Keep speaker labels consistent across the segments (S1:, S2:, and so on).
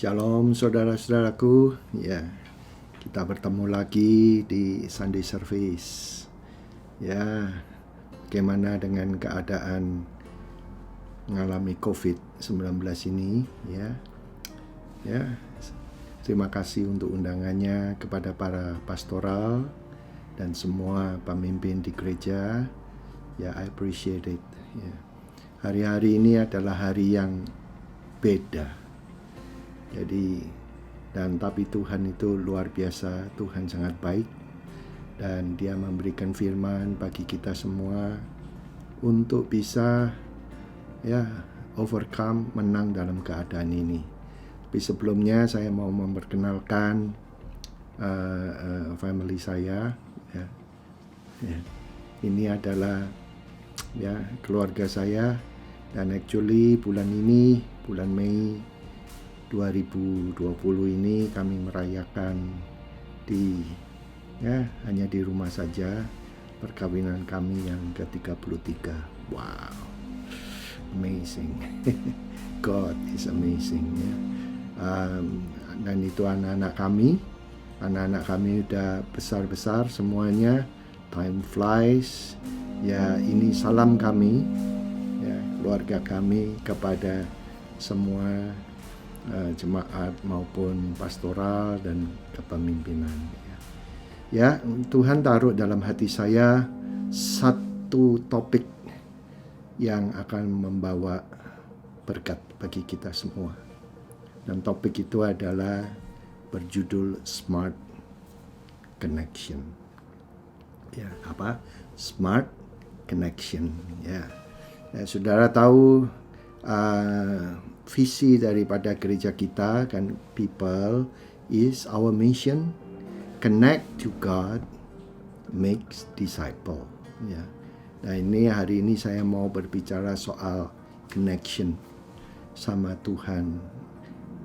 S1: Shalom saudara-saudaraku, ya kita bertemu lagi di Sunday Service. Ya, bagaimana dengan keadaan mengalami COVID-19 ini? Ya, terima kasih untuk undangannya kepada para pastoral dan semua pemimpin di gereja. Ya, I appreciate it. Ya. Hari-hari ini adalah hari yang beda. Tapi Tuhan itu luar biasa, Tuhan sangat baik dan Dia memberikan firman bagi kita semua untuk bisa overcome, menang dalam keadaan ini. Tapi sebelumnya saya mau memperkenalkan family saya. Ini adalah keluarga saya, dan actually bulan Mei 2020 ini kami merayakan hanya di rumah saja perkawinan kami yang ke-33. Wow, amazing. God is amazing, ya. Dan itu anak-anak kami udah besar-besar semuanya. Time flies. Ya, ini salam kami, ya, keluarga kami kepada semua jemaat maupun pastoral dan kepemimpinan. Ya, Tuhan taruh dalam hati saya satu topik yang akan membawa berkat bagi kita semua. Dan topik itu adalah berjudul Smart Connection. Ya, apa? Smart Connection. Ya, saudara tahu visi daripada gereja kita kan, people is our mission, connect to God, makes disciple. Ya. Nah, hari ini saya mau berbicara soal connection sama Tuhan,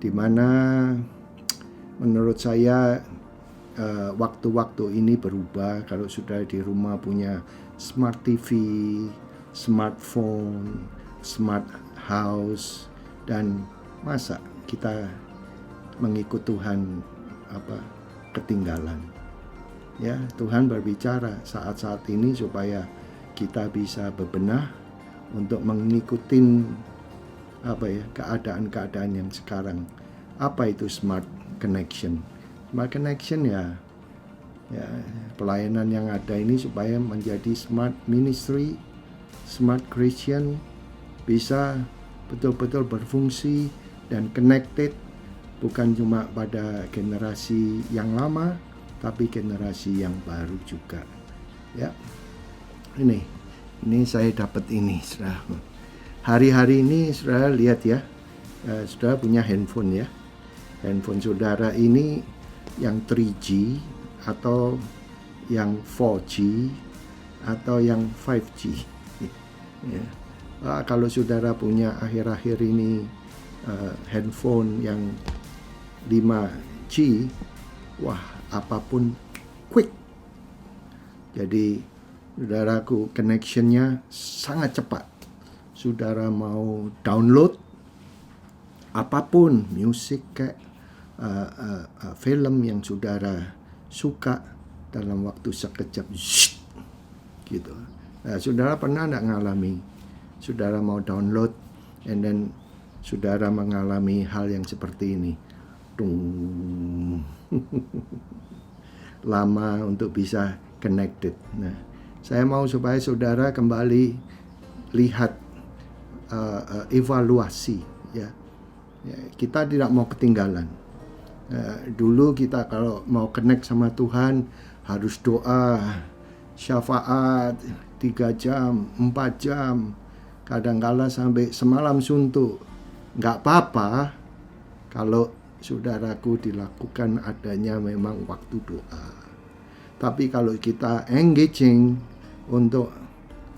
S1: dimana menurut saya waktu-waktu ini berubah. Kalau sudah di rumah punya smart TV, smartphone, smart house, dan masa kita mengikut Tuhan ketinggalan. Ya, Tuhan berbicara saat-saat ini supaya kita bisa bebenah untuk mengikuti keadaan-keadaan yang sekarang. Apa itu smart connection? Smart connection ya pelayanan yang ada ini supaya menjadi smart ministry, smart Christian, bisa betul-betul berfungsi dan connected, bukan cuma pada generasi yang lama, tapi generasi yang baru juga. Ya, ini saya dapat ini, saudara. Hari-hari ini saudara lihat ya, saudara punya handphone ya. Handphone saudara ini yang 3G atau yang 4G atau yang 5G. Ya. Kalau saudara punya akhir-akhir ini handphone yang 5G, wah, apapun quick. Jadi saudaraku, connectionnya sangat cepat. Saudara mau download apapun, musik kayak film yang saudara suka, dalam waktu sekejap gitu. Saudara pernah enggak ngalami saudara mau download and then saudara mengalami hal yang seperti ini? Lama untuk bisa connected. Nah, saya mau supaya saudara kembali lihat evaluasi, ya. Kita tidak mau ketinggalan. Dulu kita kalau mau connect sama Tuhan harus doa syafaat 3 jam, 4 jam, kadang-kala sampai semalam suntuk. Nggak apa-apa kalau saudaraku dilakukan adanya memang waktu doa. Tapi kalau kita engaging untuk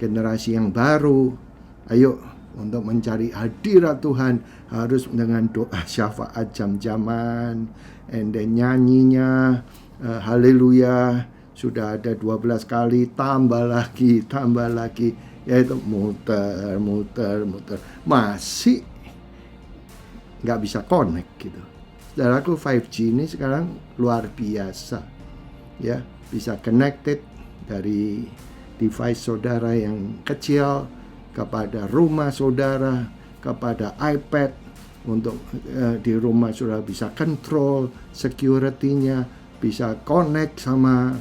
S1: generasi yang baru, ayo untuk mencari hadirat Tuhan harus dengan doa syafaat jam-jaman, and then nyanyinya haleluya sudah ada 12 kali, tambah lagi, yaitu muter, masih nggak bisa connect gitu. Saudaraku, 5G ini sekarang luar biasa. Ya, bisa connected dari device saudara yang kecil kepada rumah saudara, kepada iPad. Untuk di rumah saudara bisa control security-nya, bisa connect sama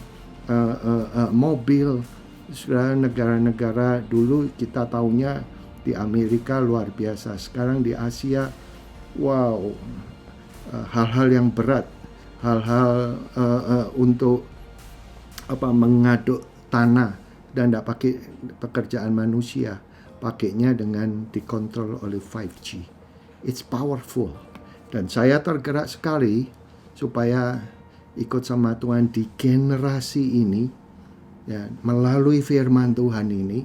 S1: mobil. Saudara, negara-negara dulu kita taunya di Amerika luar biasa, sekarang di Asia, wow, hal-hal yang berat, hal-hal untuk mengaduk tanah dan tidak pakai pekerjaan manusia, pakainya dengan dikontrol oleh 5G. It's powerful, dan saya tergerak sekali supaya ikut sama Tuhan di generasi ini. Ya, melalui firman Tuhan ini,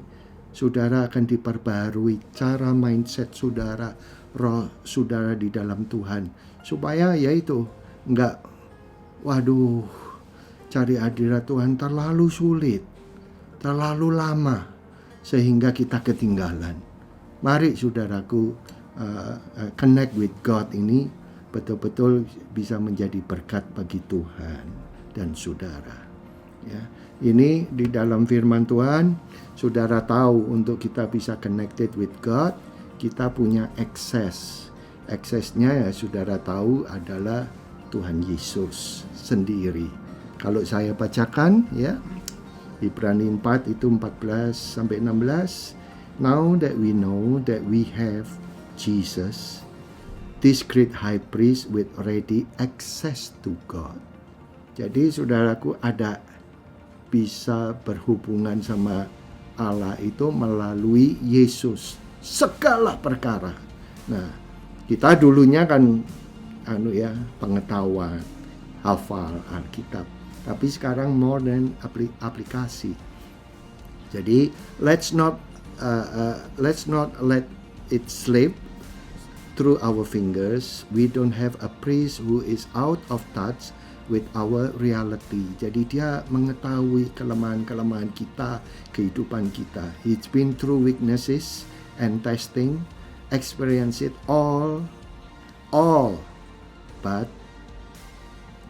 S1: saudara akan diperbaharui cara mindset saudara, roh saudara di dalam Tuhan, supaya yaitu enggak, waduh, cari hadirat Tuhan terlalu sulit, terlalu lama, sehingga kita ketinggalan. Mari saudaraku, connect with God ini betul-betul bisa menjadi berkat bagi Tuhan dan saudara. Ya, ini di dalam firman Tuhan, saudara tahu untuk kita bisa connected with God, kita punya akses. Aksesnya ya saudara tahu adalah Tuhan Yesus sendiri. Kalau saya bacakan ya, Ibrani 4 itu 14 sampai 16. Now that we know that we have Jesus, this great high priest with ready access to God. Jadi saudaraku, ada bisa berhubungan sama Allah itu melalui Yesus segala perkara. Nah, kita dulunya kan pengetahuan, hafal Alkitab, tapi sekarang more than aplikasi. Jadi let's not let it slip through our fingers. We don't have a priest who is out of touch with our reality. Jadi dia mengetahui kelemahan-kelemahan kita, kehidupan kita. It's been through weaknesses and testing, experience it all, but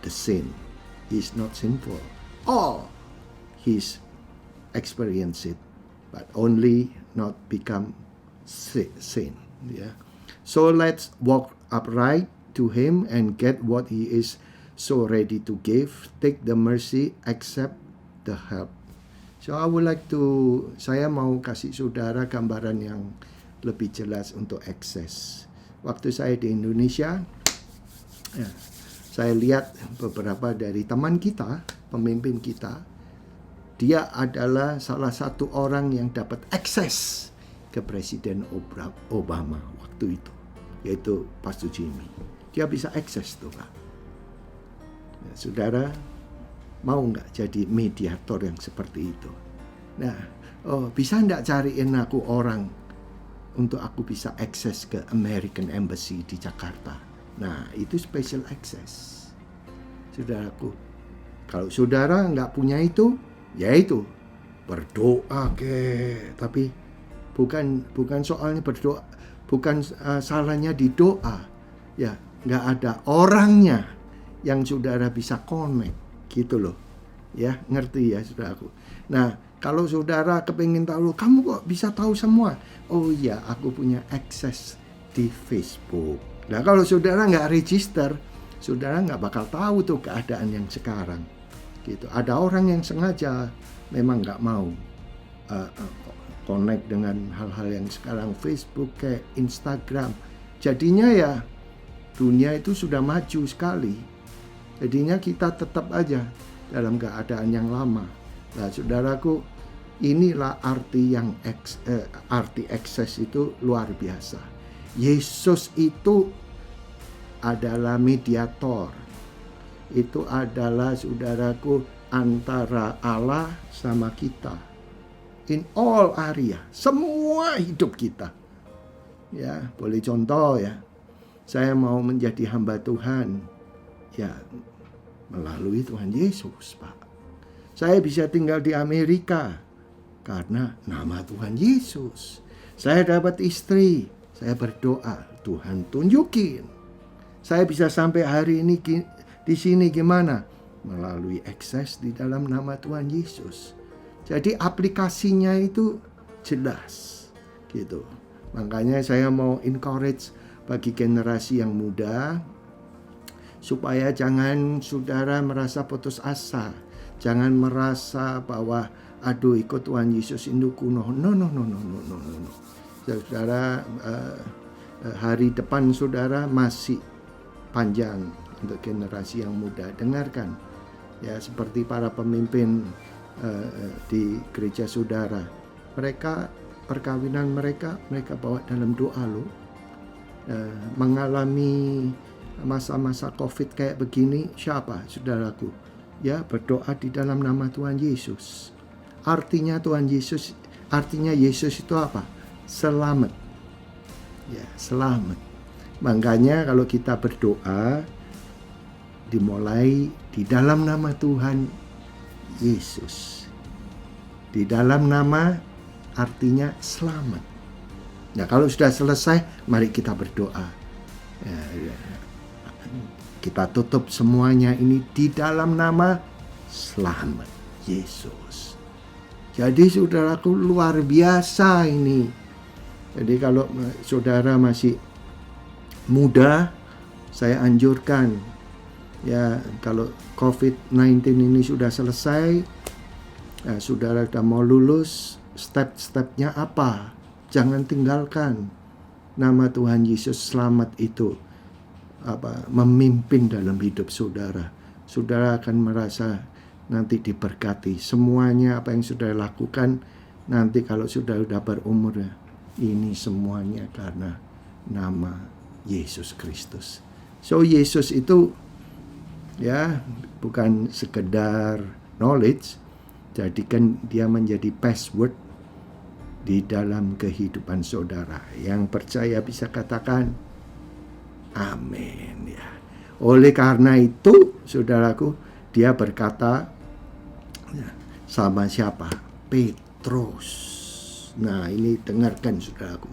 S1: the sin. He's not sinful. All he's experienced it, but only not become sin. Yeah. So let's walk upright to him and get what he is so ready to give. Take the mercy, accept the help. So I would like to, saya mau kasih saudara gambaran yang lebih jelas untuk akses. Waktu saya di Indonesia, ya, saya lihat beberapa dari teman kita, pemimpin kita, dia adalah salah satu orang yang dapat akses ke Presiden Obama waktu itu, yaitu Pastor Jimmy. Dia bisa akses tuh, Pak. Ya, saudara, mau nggak jadi mediator yang seperti itu? Nah, bisa nggak cariin aku orang untuk aku bisa akses ke American Embassy di Jakarta? Nah, itu special access, saudaraku. Kalau saudara nggak punya itu, ya itu berdoa tapi bukan soalnya berdoa, bukan salahnya di doa, ya nggak ada orangnya yang saudara bisa connect gitu loh, ya, ngerti ya saudaraku. Nah, kalau saudara kepingin tahu, kamu kok bisa tahu semua? Oh iya, aku punya akses di Facebook. Nah, kalau saudara nggak register, saudara nggak bakal tahu tuh keadaan yang sekarang. Gitu. Ada orang yang sengaja memang nggak mau connect dengan hal-hal yang sekarang Facebook kayak Instagram. Jadinya ya dunia itu sudah maju sekali. Jadinya kita tetap aja dalam keadaan yang lama. Nah, saudaraku, inilah arti yang arti akses itu luar biasa. Yesus itu adalah mediator. Itu adalah, saudaraku, antara Allah sama kita. In all area, semua hidup kita. Ya, boleh contoh ya. Saya mau menjadi hamba Tuhan. Ya, melalui Tuhan Yesus, Pak. Saya bisa tinggal di Amerika karena nama Tuhan Yesus. Saya dapat istri, saya berdoa, Tuhan tunjukin. Saya bisa sampai hari ini di sini gimana? Melalui akses di dalam nama Tuhan Yesus. Jadi aplikasinya itu jelas gitu. Makanya saya mau encourage bagi generasi yang muda supaya jangan saudara merasa putus asa. Jangan merasa bahwa aduh ikut Tuhan Yesus itu kuno. No. Saudara, hari depan saudara masih panjang untuk generasi yang muda. Dengarkan ya, seperti para pemimpin di gereja saudara, mereka perkawinan mereka bawa dalam doa loh. Mengalami masa-masa COVID kayak begini, siapa saudaraku? Ya, berdoa di dalam nama Tuhan Yesus. Artinya Yesus itu apa? Selamat. Ya, selamat. Makanya kalau kita berdoa dimulai di dalam nama Tuhan Yesus. Di dalam nama artinya selamat. Nah, kalau sudah selesai, mari kita berdoa. Kita tutup semuanya ini di dalam nama selamat Yesus. Jadi saudaraku, luar biasa ini. Jadi kalau saudara masih muda, saya anjurkan ya, kalau COVID-19 ini sudah selesai, saudara sudah mau lulus, step-stepnya apa? Jangan tinggalkan nama Tuhan Yesus selamat itu memimpin dalam hidup saudara. Saudara akan merasa nanti diberkati. Semuanya apa yang saudara lakukan nanti kalau sudah berumur, ini semuanya karena nama Yesus Kristus. So Yesus itu ya bukan sekedar knowledge, jadikan dia menjadi password di dalam kehidupan saudara. Yang percaya bisa katakan amin ya. Oleh karena itu saudaraku, dia berkata sama siapa? Petrus. Nah, ini dengarkan saudaraku.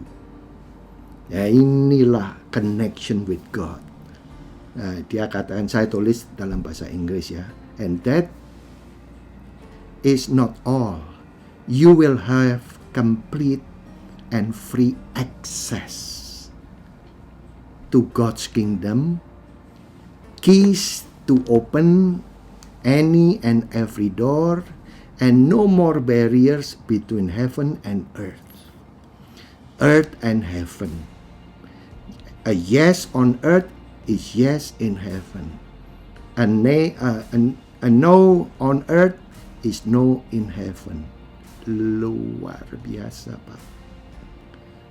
S1: Ya, inilah connection with God. Nah, dia katakan, saya tulis dalam bahasa Inggris ya. And that is not all. You will have complete and free access to God's kingdom, keys to open any and every door, and no more barriers between heaven and earth and heaven. A yes on earth is yes in heaven. A no on earth is no in heaven. Luar biasa, Pak.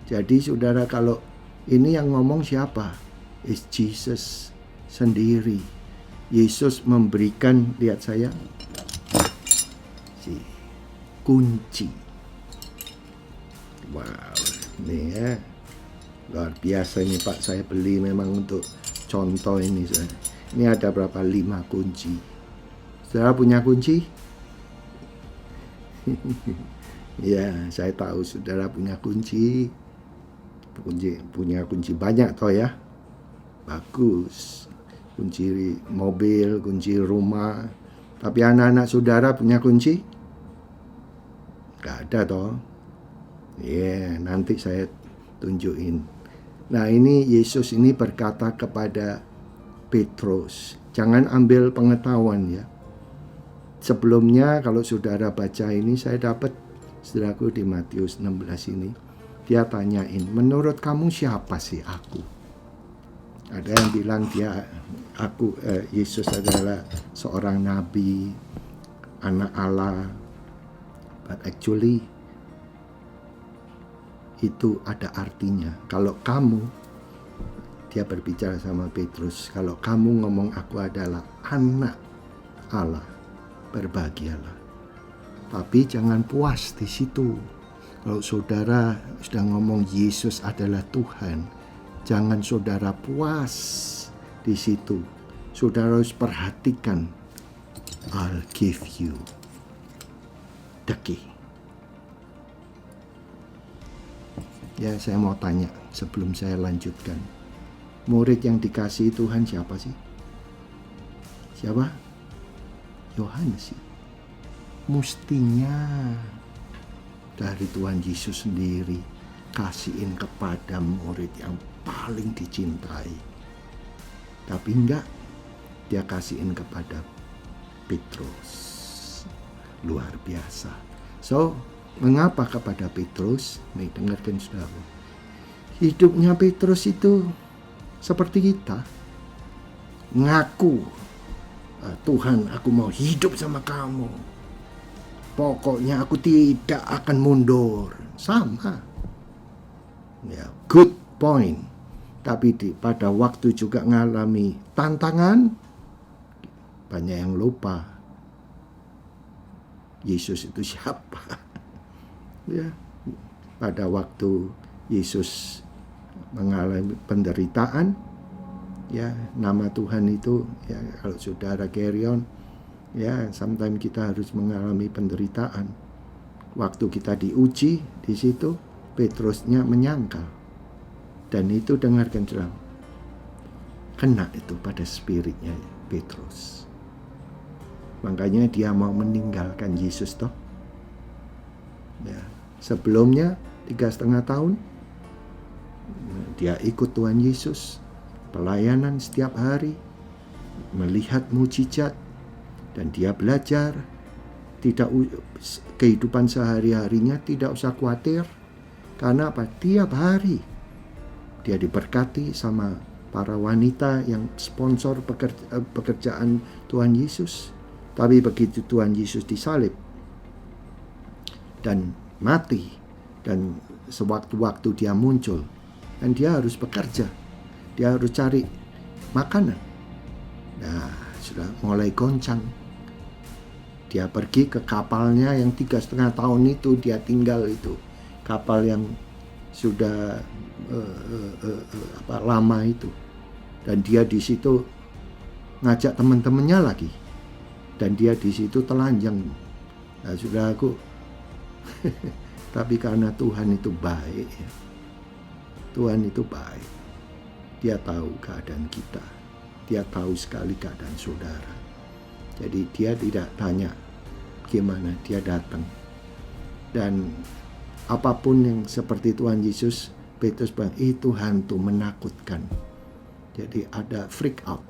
S1: Jadi saudara, kalau ini yang ngomong siapa? Is Jesus sendiri. Yesus memberikan, lihat saya, kunci. Wow, ini ya luar biasa ini Pak. Saya beli memang untuk contoh ini. Ini ada berapa? 5 kunci. Saudara punya kunci? Ya, saya tahu saudara punya kunci. Punya kunci banyak toh ya. Bagus. Kunci mobil, kunci rumah. Tapi anak-anak saudara punya kunci? Gak ada toh. Nanti saya tunjukin. Nah, ini Yesus ini berkata kepada Petrus, jangan ambil pengetahuan ya. Sebelumnya kalau saudara baca ini, saya dapat saudaraku di Matius 16 ini. Dia tanyain, menurut kamu siapa sih aku? Ada yang bilang Yesus adalah seorang nabi, anak Allah. But actually itu ada artinya. Kalau kamu, dia berbicara sama Petrus, kalau kamu ngomong aku adalah anak Allah, berbahagialah. Tapi jangan puas di situ. Kalau saudara sudah ngomong Yesus adalah Tuhan, jangan saudara puas di situ. Saudara harus perhatikan, I'll give you the key. Ya, saya mau tanya sebelum saya lanjutkan. murid yang dikasihi Tuhan siapa sih? Siapa? Yohanes. Mestinya dari Tuhan Yesus sendiri kasihin kepada murid yang paling dicintai. Tapi enggak, dia kasihin kepada Petrus. Luar biasa. So, mengapa kepada Petrus? Mari dengarkan saudara. Hidupnya Petrus itu seperti kita. Ngaku, Tuhan, aku mau hidup sama kamu. Pokoknya aku tidak akan mundur. Sama. Ya, good point. Tapi pada waktu juga ngalami tantangan, banyak yang lupa Yesus itu siapa. Ya, pada waktu Yesus mengalami penderitaan, ya, nama Tuhan itu, ya, kalau saudara carry on, ya, sometimes kita harus mengalami penderitaan. Waktu kita diuji di situ, Petrusnya menyangkal, dan itu dengarkan saudara, kena itu pada spiritnya Petrus. Makanya dia mau meninggalkan Yesus toh. Ya, sebelumnya 3,5 tahun dia ikut Tuhan Yesus, pelayanan setiap hari, melihat mujizat, dan dia belajar. Kehidupan sehari-harinya tidak usah khawatir. Karena apa? Tiap hari dia diberkati sama para wanita yang sponsor pekerjaan Tuhan Yesus. Tapi begitu Tuhan Yesus disalib dan mati, dan sewaktu-waktu dia muncul, dan dia harus bekerja, dia harus cari makanan. Nah, sudah mulai goncang. Dia pergi ke kapalnya yang 3,5 tahun itu dia tinggal itu. Kapal yang sudah lama itu, dan dia di situ ngajak teman-temannya lagi, dan dia di situ telanjang. Nah, saudaraku, tapi karena Tuhan itu baik, ya. Tuhan itu baik. Dia tahu keadaan kita, dia tahu sekali keadaan saudara. Jadi dia tidak tanya gimana, dia datang. Dan apapun yang seperti Tuhan Yesus, Petrus bilang, itu hantu menakutkan. Jadi ada freak out.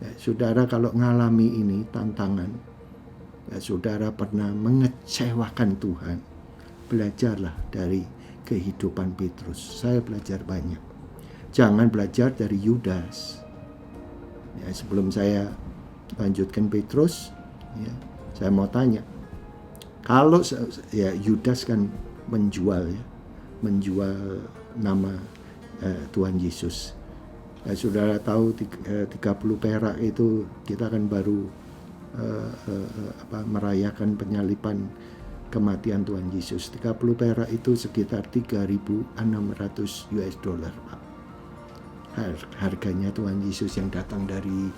S1: Ya, saudara kalau ngalami ini tantangan, ya, saudara pernah mengecewakan Tuhan, belajarlah dari kehidupan Petrus. Saya belajar banyak. Jangan belajar dari Yudas. Ya, sebelum saya lanjutkan Petrus, ya, saya mau tanya, kalau ya Yudas kan menjual nama Tuhan Yesus. Ya, saudara tahu 30 perak itu kita kan baru merayakan penyaliban kematian Tuhan Yesus. 30 perak itu sekitar 3.600 US dollar, Pak. Harganya Tuhan Yesus yang datang dari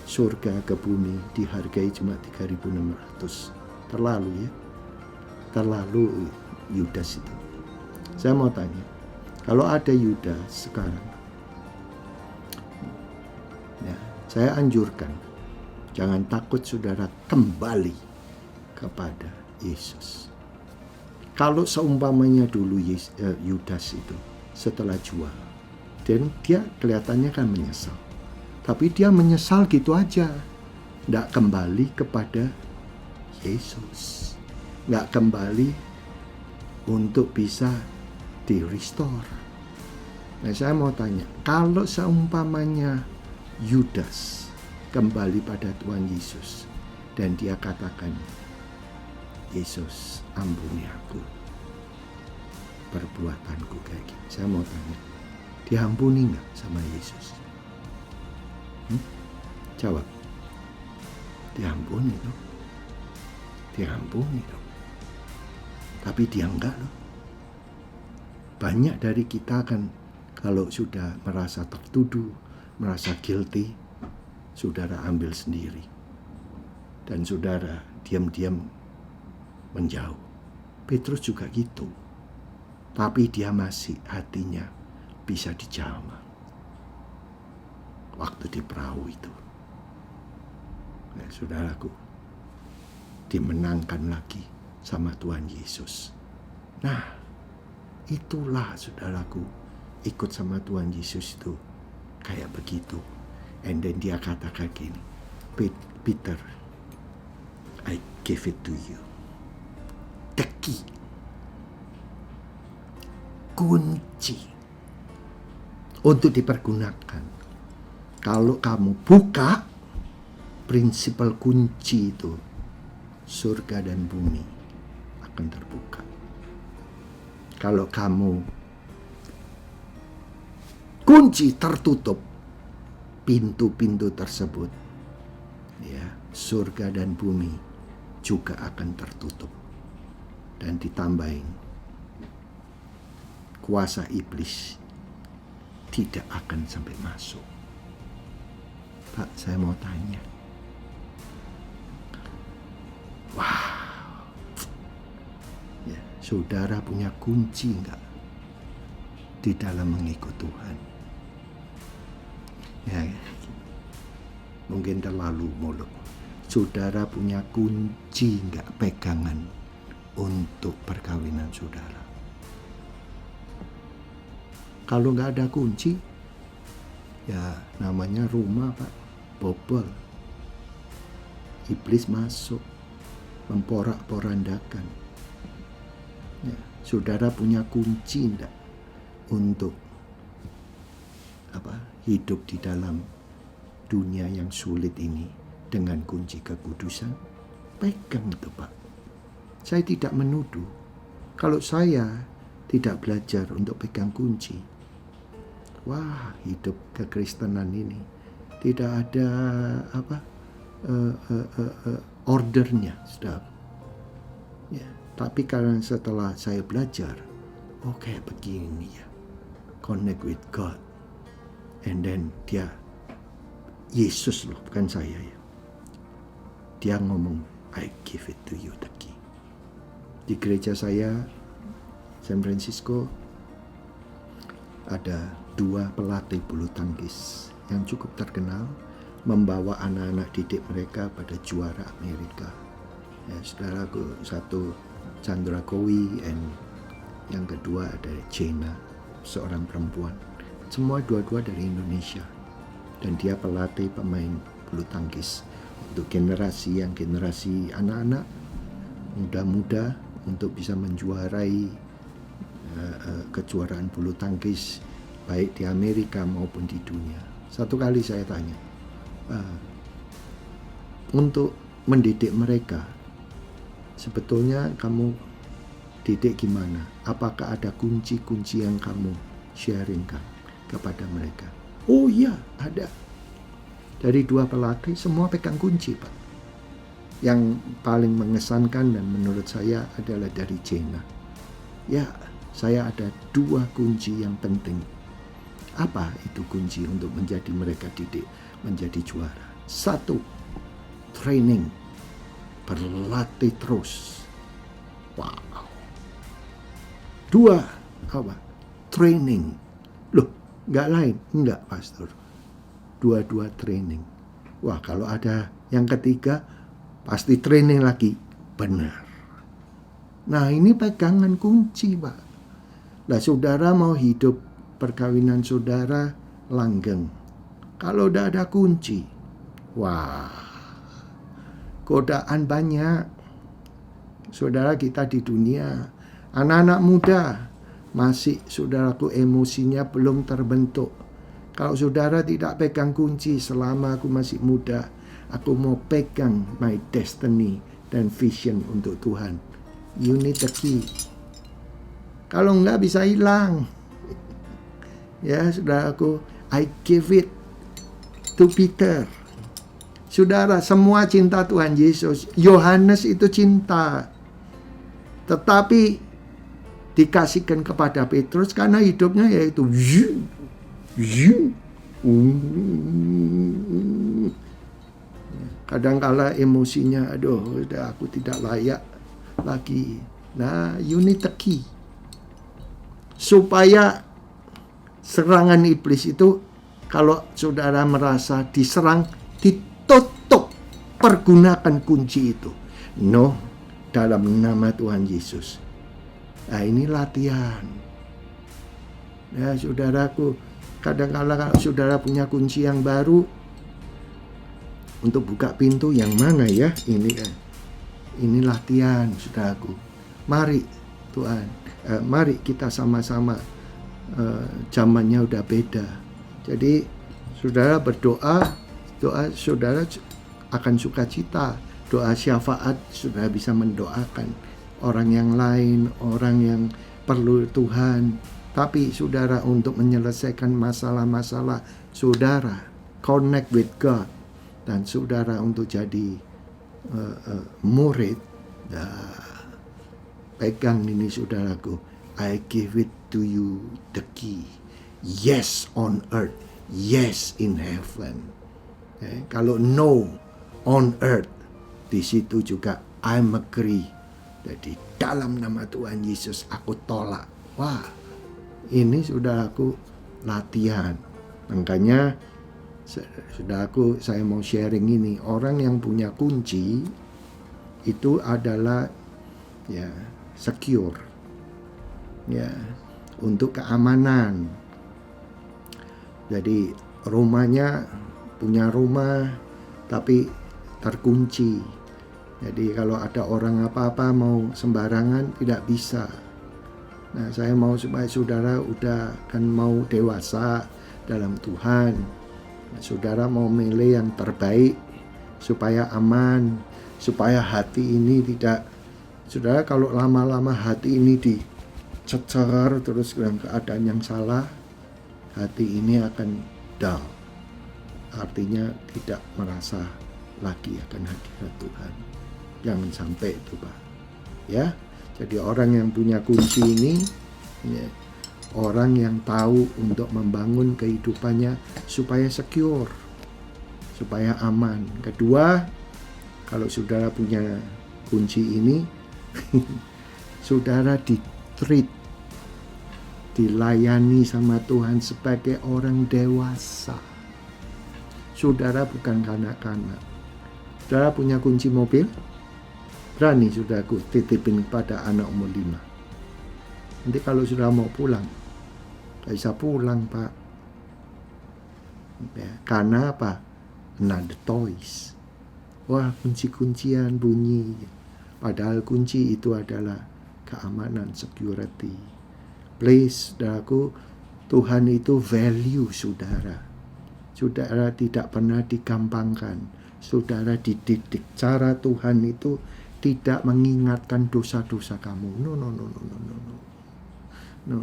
S1: surga ke bumi dihargai cuma 3.600. Terlalu, ya. Terlalu Yudas itu. Saya mau tanya, kalau ada Yudas sekarang, ya, saya anjurkan, jangan takut saudara kembali kepada Yesus. Kalau seumpamanya dulu Yudas itu setelah jual, dan dia kelihatannya kan menyesal, tapi dia menyesal gitu aja, nggak kembali kepada Yesus, nggak kembali untuk bisa di-restore. Nah, saya mau tanya, kalau seumpamanya Yudas kembali pada Tuhan Yesus dan dia katakan, Yesus, ampuni aku perbuatanku kayak gini. Saya mau tanya, diampuni nggak sama Yesus? Jawab, diampuni loh. Diampuni loh. Tapi dia enggak loh. Banyak dari kita kan kalau sudah merasa tertuduh, merasa guilty, saudara ambil sendiri. Dan saudara diam-diam menjauh. Petrus juga gitu. Tapi dia masih hatinya bisa dijamah. waktu di perahu itu. Nah, saudaraku, dimenangkan lagi sama Tuhan Yesus. Nah, itulah saudaraku, ikut sama Tuhan Yesus itu kayak begitu. And then dia katakan gini, Peter, I give it to you. The key, kunci untuk dipergunakan. Kalau kamu buka prinsipal kunci itu, surga dan bumi akan terbuka. Kalau kamu kunci tertutup pintu-pintu tersebut, ya, surga dan bumi juga akan tertutup. Dan ditambahin, kuasa iblis tidak akan sampai masuk. Pak, saya mau tanya. Wow. Ya, saudara punya kunci enggak di dalam mengikut Tuhan? Ya, mungkin terlalu muluk. Saudara punya kunci enggak pegangan untuk perkawinan saudara? Kalau nggak ada kunci, ya namanya rumah, Pak, bobol. Iblis masuk, memporak-porandakan. Ya, saudara punya kunci enggak untuk hidup di dalam dunia yang sulit ini dengan kunci kekudusan? Pegang itu, Pak. Saya tidak menuduh. Kalau saya tidak belajar untuk pegang kunci, wah, hidup kekristenan ini tidak ada ordernya, saudara. Ya, tapi karena setelah saya belajar, kayak begini ya, connect with God, and then dia, Yesus loh, bukan saya ya, dia ngomong, I give it to you, the key. Di gereja saya, San Francisco, ada 2 pelatih bulu tangkis yang cukup terkenal, membawa anak-anak didik mereka pada juara Amerika. Ya, saudaraku, satu Chandra Kowi, and yang kedua ada Jena, seorang perempuan. Semua dua-dua dari Indonesia. Dan dia pelatih pemain bulu tangkis untuk generasi anak-anak muda-muda untuk bisa menjuarai kejuaraan bulu tangkis baik di Amerika maupun di dunia. Satu kali saya tanya, untuk mendidik mereka, sebetulnya kamu didik gimana? Apakah ada kunci-kunci yang kamu sharingkan kepada mereka? Oh iya, ada. Dari 2 pelatih semua pegang kunci, Pak. Yang paling mengesankan dan menurut saya adalah dari Jena. Ya, saya ada 2 kunci yang penting. Apa itu kunci untuk menjadi mereka didik menjadi juara? 1, training, berlatih terus. Wow. 2, apa? Training. Loh, nggak lain? Enggak, Pastor. 2 training. Wah, kalau ada yang ketiga, pasti training lagi. Benar. Nah, ini pegangan kunci, Pak. Nah, saudara mau hidup perkawinan saudara langgeng. Kalau udah ada kunci, wah, godaan banyak. Saudara kita di dunia, anak-anak muda, masih saudaraku emosinya belum terbentuk. Kalau saudara tidak pegang kunci selama aku masih muda, aku mau pegang my destiny dan vision untuk Tuhan. You need the key. Kalau enggak bisa hilang. Ya, saudaraku, I give it to Peter. Saudara, semua cinta Tuhan Yesus. Yohanes itu cinta. Tetapi dikasihkan kepada Petrus karena hidupnya yaitu kadangkala emosinya, aduh, udah aku tidak layak lagi. Nah, you need the key. Supaya serangan iblis itu Kalau saudara merasa diserang, ditutup. Pergunakan kunci itu. No, dalam nama Tuhan Yesus. Nah, ini latihan. Ya, saudaraku, kadang-kala kalau saudara punya kunci yang baru untuk buka pintu yang mana ya? Ini latihan, saudaraku. Mari Tuhan, mari kita sama-sama. Zamannya udah beda. Jadi saudara berdoa, doa saudara akan sukacita. Doa syafaat, saudara bisa mendoakan orang yang lain, orang yang perlu Tuhan. Tapi saudara, untuk menyelesaikan masalah-masalah saudara, connect with God, dan saudara untuk jadi murid, pegang ini saudaraku. I give it to you the key. Yes on earth, yes in heaven. Kalau no on earth, di situ juga I'm agree. Jadi dalam nama Tuhan Yesus aku tolak. Wah, ini saudaraku latihan. Makanya saudaraku, saya mau sharing ini. Orang yang punya kunci itu adalah ya secure. Ya, untuk keamanan. Jadi rumahnya, punya rumah tapi terkunci. Jadi kalau ada orang apa-apa mau sembarangan tidak bisa. Nah, saya mau supaya saudara udah kan mau dewasa dalam Tuhan. Nah, saudara mau milih yang terbaik supaya aman, supaya hati ini tidak. Saudara, kalau lama-lama hati ini dicecer terus dalam keadaan yang salah, hati ini akan dull. Artinya tidak merasa lagi akan hadirat Tuhan. Jangan sampai itu, Pak. Ya, jadi orang yang punya kunci ini, ya, orang yang tahu untuk membangun kehidupannya supaya secure, supaya aman. Kedua, kalau saudara punya kunci ini, saudara ditreat, dilayani sama Tuhan sebagai orang dewasa. Saudara bukan kanak-kanak. Saudara punya kunci mobil, berani saudaraku titipin kepada anak umur 5. Nanti kalau sudah mau pulang, gak bisa pulang, Pak. Ya, karena apa? Another toys. Wah, kunci-kuncian bunyi. Padahal kunci itu adalah keamanan, security. Please, saudaraku, Tuhan itu value saudara. Saudara tidak pernah digampangkan. Saudara dididik. Cara Tuhan itu tidak mengingatkan dosa-dosa kamu. No.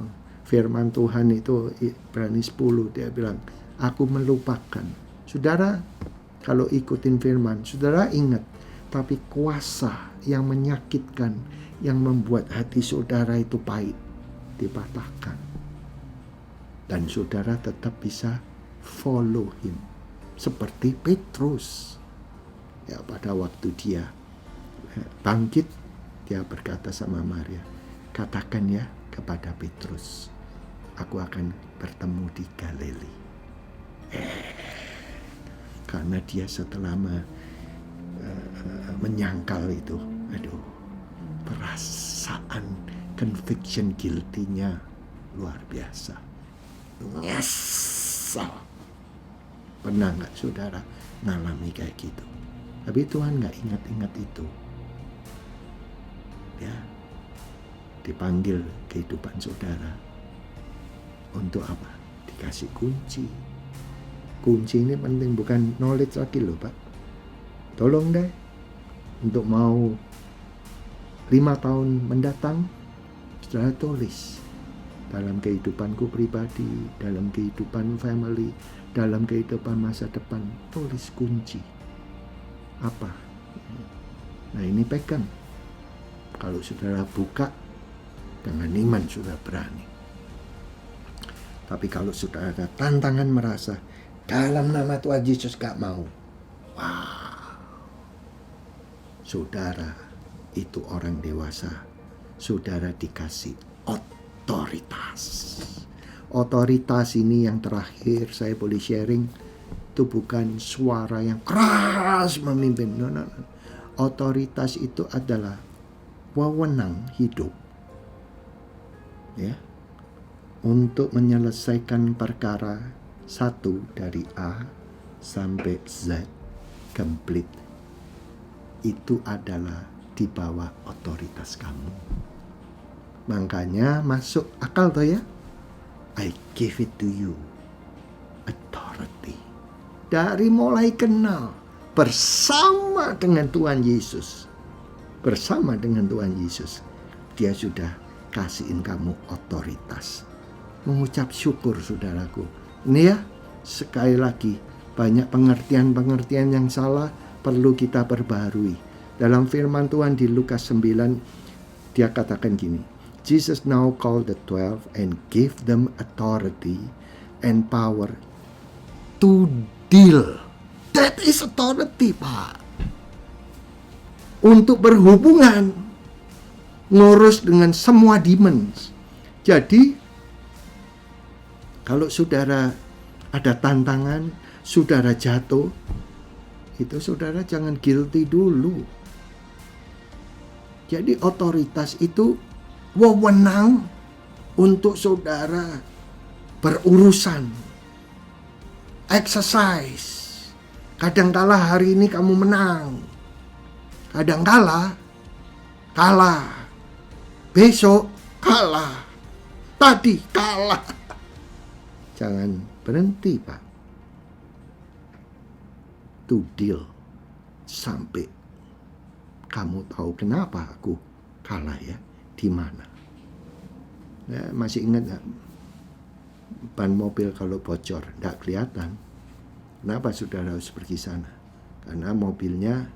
S1: Firman Tuhan itu Ibrani 10, dia bilang, aku melupakan. Saudara, kalau ikutin firman, saudara ingat. Tapi kuasa yang menyakitkan, yang membuat hati saudara itu pahit, dipatahkan. Dan saudara tetap bisa follow him. Seperti Petrus. Ya, pada waktu dia bangkit, dia berkata sama Maria, katakan ya kepada Petrus, aku akan bertemu di Galili. Karena dia setelah menyangkal itu, aduh, perasaan conviction guilty-nya luar biasa. Nyesel. Pernah nggak saudara ngalami kayak gitu? Tapi Tuhan nggak ingat-ingat itu. Ya, dipanggil kehidupan saudara untuk apa? Dikasih kunci. Kunci ini penting, bukan knowledge lagi loh, Pak. Tolong deh, untuk mau 5 tahun mendatang, saudara tulis dalam kehidupanku pribadi, dalam kehidupan family, dalam kehidupan masa depan, tulis kunci. Apa? Nah, ini pegang. Kalau saudara buka, dengan iman saudara berani. Tapi kalau saudara ada tantangan merasa, dalam nama Tuhan Yesus gak mau. Wow. Saudara itu orang dewasa. Saudara dikasih otoritas Otoritas ini yang terakhir saya boleh sharing, itu bukan suara yang keras memimpin. No. Otoritas itu adalah wewenang hidup, ya, untuk menyelesaikan perkara satu dari A sampai Z complete. Itu adalah di bawah otoritas kamu. Makanya masuk akal toh ya. I give it to you, authority. Dari mulai kenal bersama dengan Tuhan Yesus, bersama dengan Tuhan Yesus, dia sudah kasihin kamu otoritas. Mengucap syukur saudaraku. Ini ya, sekali lagi, banyak pengertian-pengertian yang salah perlu kita perbaharui. Dalam firman Tuhan di Lukas 9, dia katakan gini, Jesus now called the 12 and gave them authority and power to deal. That is authority, Pak. Untuk berhubungan, ngurus dengan semua demons. Jadi, kalau saudara ada tantangan, saudara jatuh, itu saudara jangan guilty dulu. Jadi otoritas itu wewenang untuk saudara berurusan, exercise. Kadangkala hari ini kamu menang, kadangkala kalah, besok kalah, tadi kalah. Jangan berhenti, Pak, to deal sampai kamu tahu kenapa aku kalah ya. Di mana? Ya, masih ingat gak? Ban mobil kalau bocor tidak kelihatan. Kenapa saudara harus pergi sana? Karena mobilnya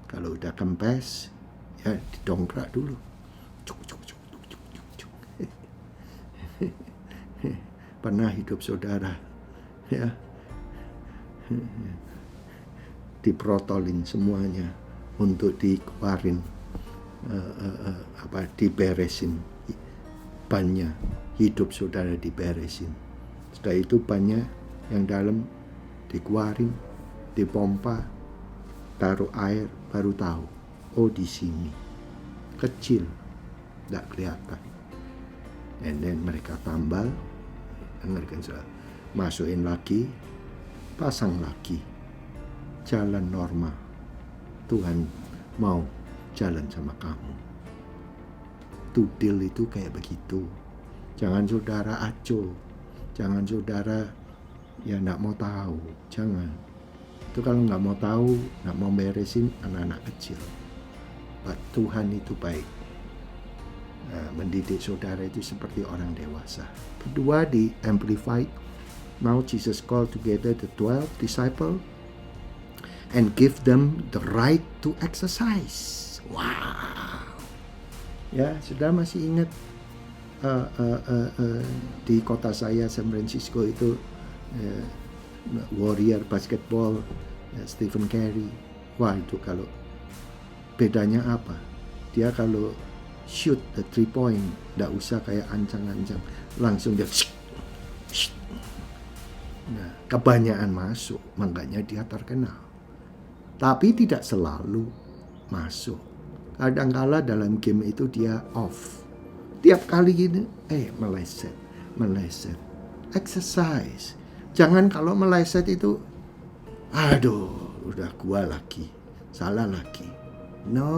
S1: kalau udah kempes, ya didongkrak dulu. Cuk. Pernah hidup saudara, ya, diprotolin semuanya untuk dikeluarin. Diberesin bannya, hidup saudara diberesin. Setelah itu bannya yang dalam dikeluarin, dipompa, taruh air, baru tahu, oh di sini kecil, tidak kelihatan. And then mereka tambal, dengarkan saya, masukin lagi, pasang lagi, jalan normal. Tuhan mau jalan sama kamu. To deal itu kayak begitu. Jangan saudara acuh, jangan saudara ya nggak mau tahu, jangan. Itu kalau nggak mau tahu, nggak mau beresin anak-anak kecil. But Tuhan itu baik. Mendidik saudara itu seperti orang dewasa. Kedua di Amplified, now Jesus called together the 12 disciples and give them the right to exercise. Wow. Ya, saudara masih ingat di kota saya San Francisco itu warrior basketball Stephen Curry. Wah, itu kalau bedanya apa? Dia kalau shoot the 3 point, tidak usah kayak ancang-ancang, langsung dia nah, kebanyakan masuk, makanya dia terkenal. Tapi tidak selalu masuk. Kadangkala dalam game itu dia off. Tiap kali gini, meleset. Exercise. Jangan kalau meleset itu, aduh, udah gua lagi, salah lagi. No.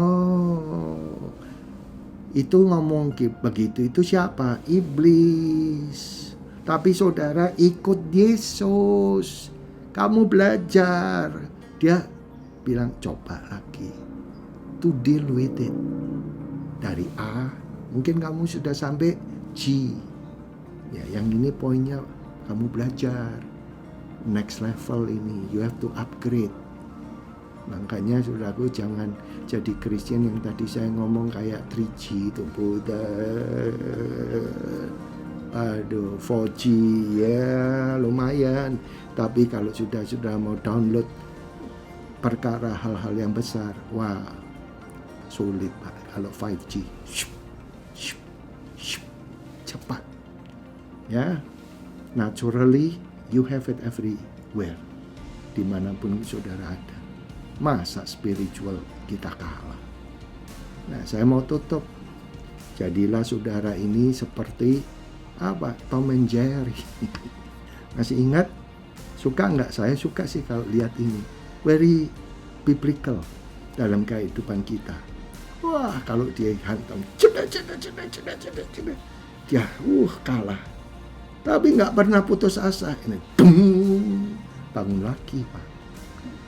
S1: Itu ngomong begitu, itu siapa? Iblis. Tapi saudara ikut Yesus. Kamu belajar. Dia bilang coba lagi. To deal with it. Dari A, mungkin kamu sudah sampai G. Ya, yang ini poinnya kamu belajar. Next level ini, you have to upgrade. Makanya saudaraku jangan jadi Kristen yang tadi saya ngomong kayak 3G itu aduh 4G ya lumayan. Tapi kalau sudah mau download perkara hal-hal yang besar, wah sulit Pak. Kalau 5G cepat Ya, naturally you have it everywhere, dimanapun saudara ada. Masa spiritual kita kalah? Nah, saya mau tutup. Jadilah saudara ini seperti apa? Tom and Jerry. Masih ingat? Suka nggak? Saya suka sih kalau lihat ini. Very biblical dalam kehidupan kita. Wah, kalau dia hantam, dia kalah. Tapi nggak pernah putus asa. Ini bangun lagi, Pak.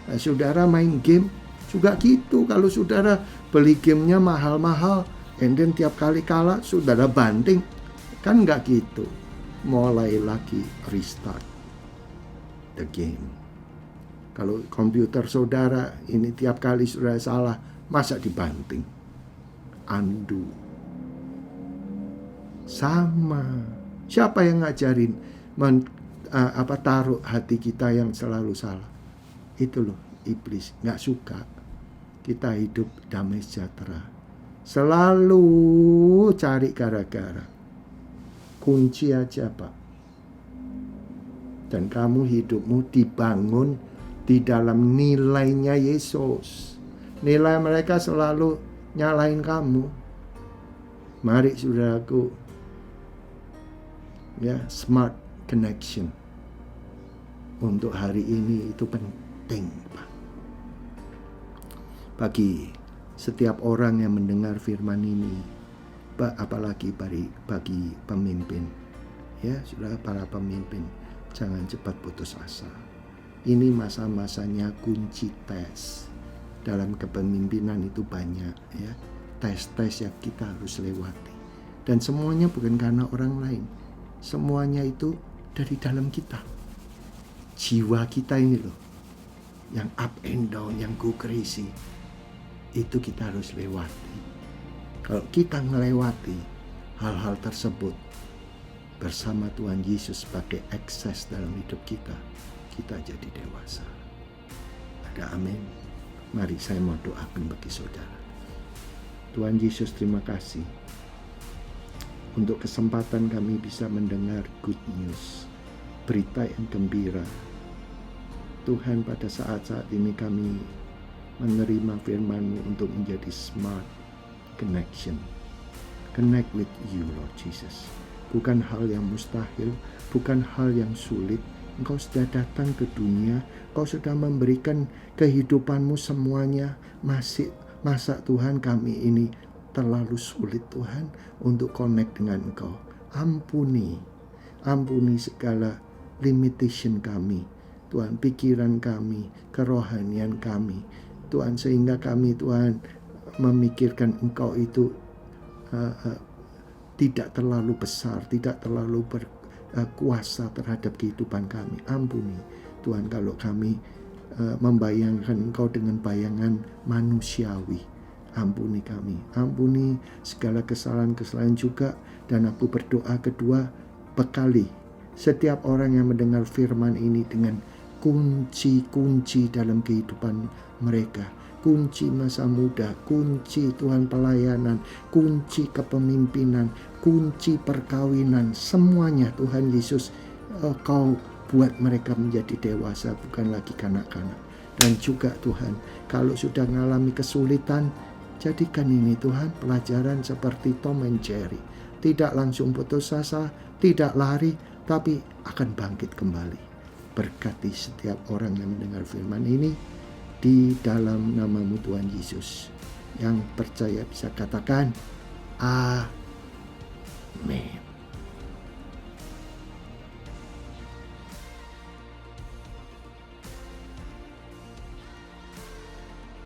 S1: Nah, saudara main game juga gitu. Kalau saudara beli gamenya mahal-mahal, and then tiap kali kalah, saudara banting. Kan nggak gitu. Mulai lagi, restart the game. Kalau komputer saudara ini tiap kali saudara salah, masa dibanting? Undo. Sama. Siapa yang ngajarin taruh hati kita yang selalu salah? Itu loh, iblis nggak suka kita hidup damai sejahtera. Selalu cari gara-gara. Kunci aja, Pak. Dan kamu hidupmu dibangun di dalam nilainya Yesus. Nilai mereka selalu nyalain kamu. Mari saudaraku, ya, smart connection untuk hari ini itu penting, Pak. Bagi setiap orang yang mendengar firman ini, apalagi bagi pemimpin, ya, saudara, para pemimpin, jangan cepat putus asa. Ini masa-masanya kunci tes. Dalam kepemimpinan itu banyak, ya, tes-tes yang kita harus lewati. Dan semuanya bukan karena orang lain. Semuanya itu dari dalam kita. Jiwa kita ini loh, yang up and down, yang go crazy, itu kita harus lewati. Kalau kita melewati hal-hal tersebut bersama Tuhan Yesus sebagai akses dalam hidup kita, kita jadi dewasa. Ada amin. Mari saya mau doakan bagi saudara. Tuhan Yesus, terima kasih untuk kesempatan kami bisa mendengar good news, berita yang gembira. Tuhan, pada saat-saat ini kami menerima firman-Mu untuk menjadi smart connection. Connect with you, Lord Jesus. Bukan hal yang mustahil, bukan hal yang sulit. Engkau sudah datang ke dunia, Engkau sudah memberikan kehidupan-Mu semuanya. Masa Tuhan kami ini terlalu sulit, Tuhan, untuk connect dengan Engkau. Ampuni segala limitation kami, Tuhan, pikiran kami, kerohanian kami, Tuhan, sehingga kami, Tuhan, memikirkan Engkau itu tidak terlalu besar, tidak terlalu berkuasa terhadap kehidupan kami. Ampuni, Tuhan, kalau kami membayangkan Engkau dengan bayangan manusiawi. Ampuni kami, ampuni segala kesalahan-kesalahan juga. Dan aku berdoa kedua, bekali setiap orang yang mendengar firman ini dengan kunci-kunci dalam kehidupan mereka. Kunci masa muda, kunci Tuhan pelayanan, kunci kepemimpinan, kunci perkawinan, semuanya Tuhan Yesus, Kau buat mereka menjadi dewasa, bukan lagi kanak-kanak. Dan juga Tuhan, kalau sudah mengalami kesulitan, jadikan ini Tuhan pelajaran seperti Tom and Jerry. Tidak langsung putus asa, tidak lari, tapi akan bangkit kembali. Berkati setiap orang yang mendengar firman ini, di dalam nama-Mu Tuhan Yesus. Yang percaya bisa katakan amin.